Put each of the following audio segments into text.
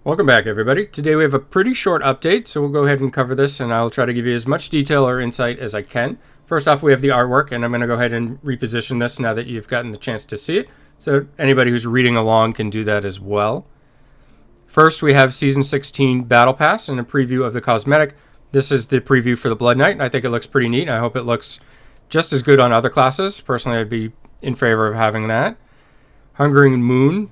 Welcome back, everybody. Today we have a pretty short update, so we'll go ahead and cover this, and I'll try to give you as much detail or insight as I can. First off, we have the artwork, and I'm going to go ahead and reposition this now that you've gotten the chance to see it, so anybody who's reading along can do that as well. First, we have Season 16 Battle Pass and a preview of the cosmetic. This is the preview for the Blood Knight, and I think it looks pretty neat. I hope it looks just as good on other classes. Personally, I'd be in favor of having that. Hungering Moon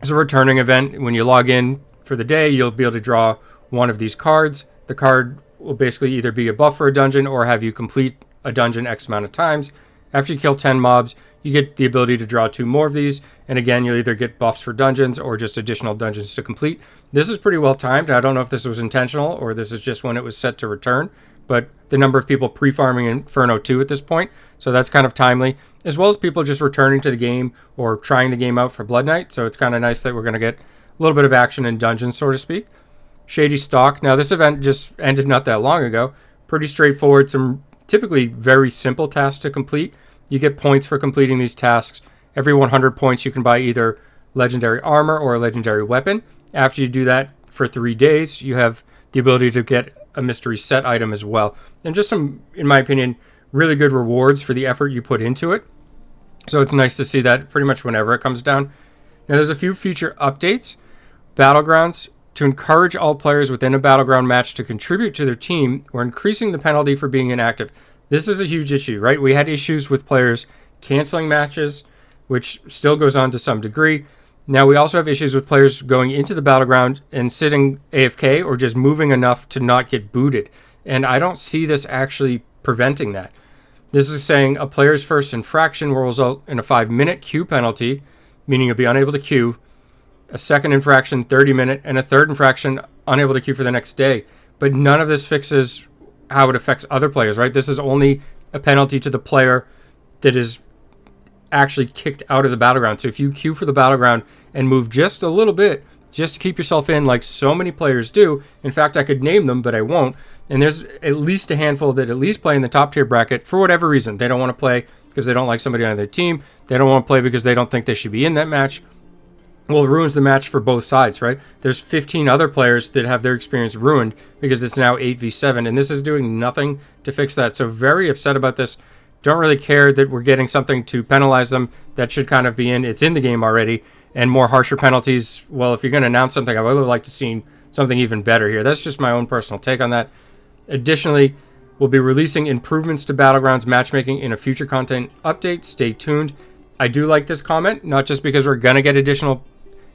is a returning event. When you log in for the day, you'll be able to draw one of these cards. The card will basically either be a buff for a dungeon or have you complete a dungeon X amount of times. After you kill 10 mobs, you get the ability to draw 2 more of these, and again, you'll either get buffs for dungeons or just additional dungeons to complete. This is pretty well timed. I don't know if this was intentional or this is just when it was set to return, but the number of people pre-farming Inferno 2 at this point, so that's kind of timely, as well as people just returning to the game or trying the game out for Blood Knight, so it's kind of nice that we're going to get a little bit of action in dungeons, so to speak. Shady Stock. Now, this event just ended not that long ago. Pretty straightforward. Some typically very simple tasks to complete. You get points for completing these tasks. Every 100 points, you can buy either legendary armor or a legendary weapon. After you do that for 3 days, you have the ability to get a mystery set item as well. And just some, in my opinion, really good rewards for the effort you put into it. So it's nice to see that pretty much whenever it comes down. Now, there's a few future updates. Battlegrounds. To encourage all players within a battleground match to contribute to their team, we're increasing the penalty for being inactive. This is a huge issue, right? We had issues with players canceling matches, which still goes on to some degree. Now we also have issues with players going into the battleground and sitting AFK or just moving enough to not get booted. And I don't see this actually preventing that. This is saying a player's first infraction will result in a 5-minute queue penalty, meaning you'll be unable to queue, a second infraction 30-minute, and a third infraction unable to queue for the next day. But none of this fixes how it affects other players, right? This is only a penalty to the player that is actually kicked out of the battleground. So if you queue for the battleground and move just a little bit, just to keep yourself in like so many players do, in fact, I could name them, but I won't, and there's at least a handful that at least play in the top tier bracket for whatever reason. They don't want to play because they don't like somebody on their team. They don't want to play because they don't think they should be in that match. Well, it ruins the match for both sides, right? There's 15 other players that have their experience ruined because it's now 8v7, and this is doing nothing to fix that. So very upset about this. Don't really care that we're getting something to penalize them. That should kind of be in. It's in the game already. And more harsher penalties. Well, if you're going to announce something, I would like to see something even better here. That's just my own personal take on that. Additionally, we'll be releasing improvements to Battlegrounds matchmaking in a future content update. Stay tuned. I do like this comment, not just because we're going to get additional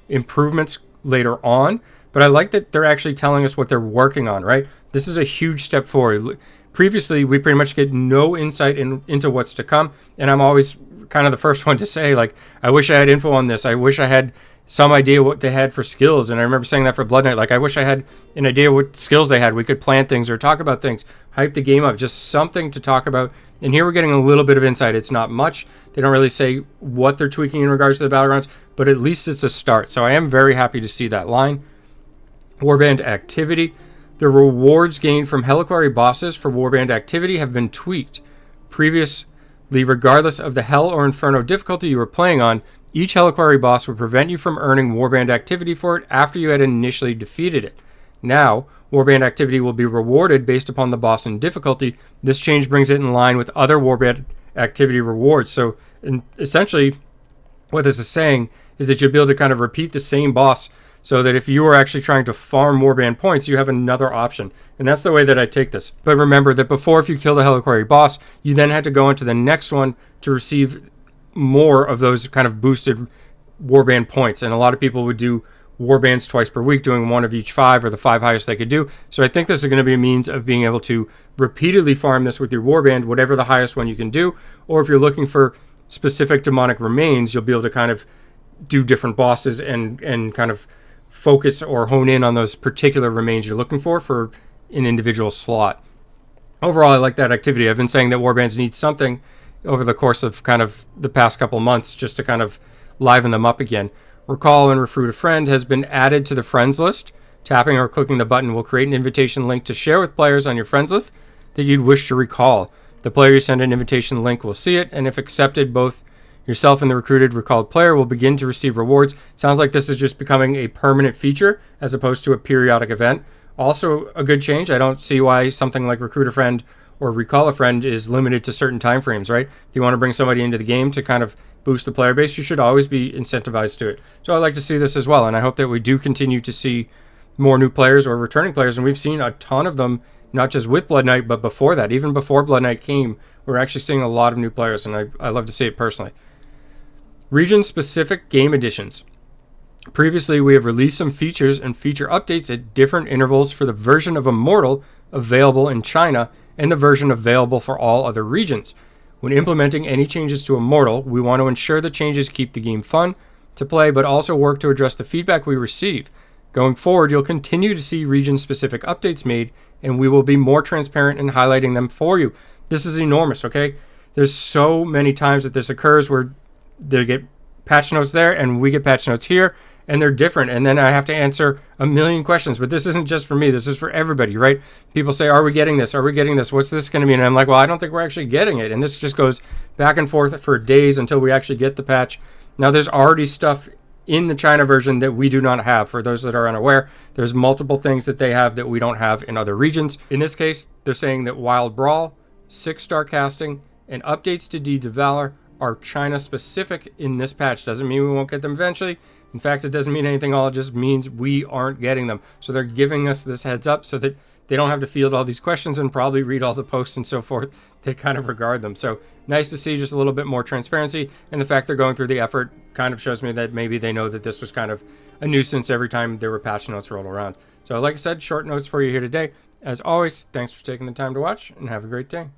improvements later on, but I like that they're actually telling us what they're working on, right? This is a huge step forward. Previously, we pretty much get no insight into what's to come, and I'm always kind of the first one to say, like, I wish I had info on this. I wish I had some idea what they had for skills, and I remember saying that for Blood Knight. Like, I wish I had an idea what skills they had. We could plan things or talk about things, hype the game up, just something to talk about. And here we're getting a little bit of insight. It's not much. They don't really say what they're tweaking in regards to the Battlegrounds, but at least it's a start. So I am very happy to see that line. Warband activity. The rewards gained from Helliquary bosses for Warband activity have been tweaked. Previously, regardless of the Hell or Inferno difficulty you were playing on, each Helliquary boss would prevent you from earning Warband activity for it after you had initially defeated it. Now, Warband activity will be rewarded based upon the boss and difficulty. This change brings it in line with other Warband activity rewards. So, essentially, what this is saying is that you'll be able to kind of repeat the same boss so that if you are actually trying to farm Warband points, you have another option. And that's the way that I take this. But remember that before, if you killed a Helliquary boss, you then had to go into the next one to receive more of those kind of boosted Warband points. And a lot of people would do Warbands twice per week, doing one of each 5 or the 5 highest they could do. So I think this is going to be a means of being able to repeatedly farm this with your Warband, whatever the highest one you can do. Or if you're looking for specific demonic remains, you'll be able to kind of do different bosses and kind of focus or hone in on those particular remains you're looking for an individual slot. Overall, I like that activity. I've been saying that Warbands need something over the course of kind of the past couple months just to kind of liven them up again. Recall and Recruit a Friend has been added to the friends list. Tapping or clicking the button will create an invitation link to share with players on your friends list that you'd wish to recall. The player you send an invitation link will see it, and if accepted, both Yourself and the recruited recalled player will begin to receive rewards. Sounds like this is just becoming a permanent feature as opposed to a periodic event. Also a good change. I don't see why something like Recruit a Friend or Recall a Friend is limited to certain time frames, right? If you want to bring somebody into the game to kind of boost the player base, you should always be incentivized to it. So I'd like to see this as well, and I hope that we do continue to see more new players or returning players, and we've seen a ton of them, not just with Blood Knight, but before that. Even before Blood Knight came, we're actually seeing a lot of new players, and I love to see it personally. Region-specific game additions. Previously, we have released some features and feature updates at different intervals for the version of Immortal available in China and the version available for all other regions. When implementing any changes to Immortal, we want to ensure the changes keep the game fun to play, but also work to address the feedback we receive. Going forward, you'll continue to see region-specific updates made, and we will be more transparent in highlighting them for you. This is enormous, okay? There's so many times that this occurs where they get patch notes there and we get patch notes here, and they're different, and then I have to answer a million questions. But this isn't just for me, this is for everybody, right? People say, are we getting this? Are we getting this? What's this going to mean? And I'm like, well, I don't think we're actually getting it. And this just goes back and forth for days until we actually get the patch. Now, there's already stuff in the China version that we do not have. For those that are unaware, there's multiple things that they have that we don't have in other regions. In this case, they're saying that Wild Brawl, 6-star casting, and updates to Deeds of Valor are China specific in this patch. Doesn't mean we won't get them eventually. In fact, it doesn't mean anything. All it just means we aren't getting them. So they're giving us this heads up so that they don't have to field all these questions and probably read all the posts and so forth. They kind of regard them. So nice to see just a little bit more transparency. And the fact they're going through the effort kind of shows me that maybe they know that this was kind of a nuisance every time there were patch notes rolled around. So like I said, short notes for you here today. As always, thanks for taking the time to watch and have a great day.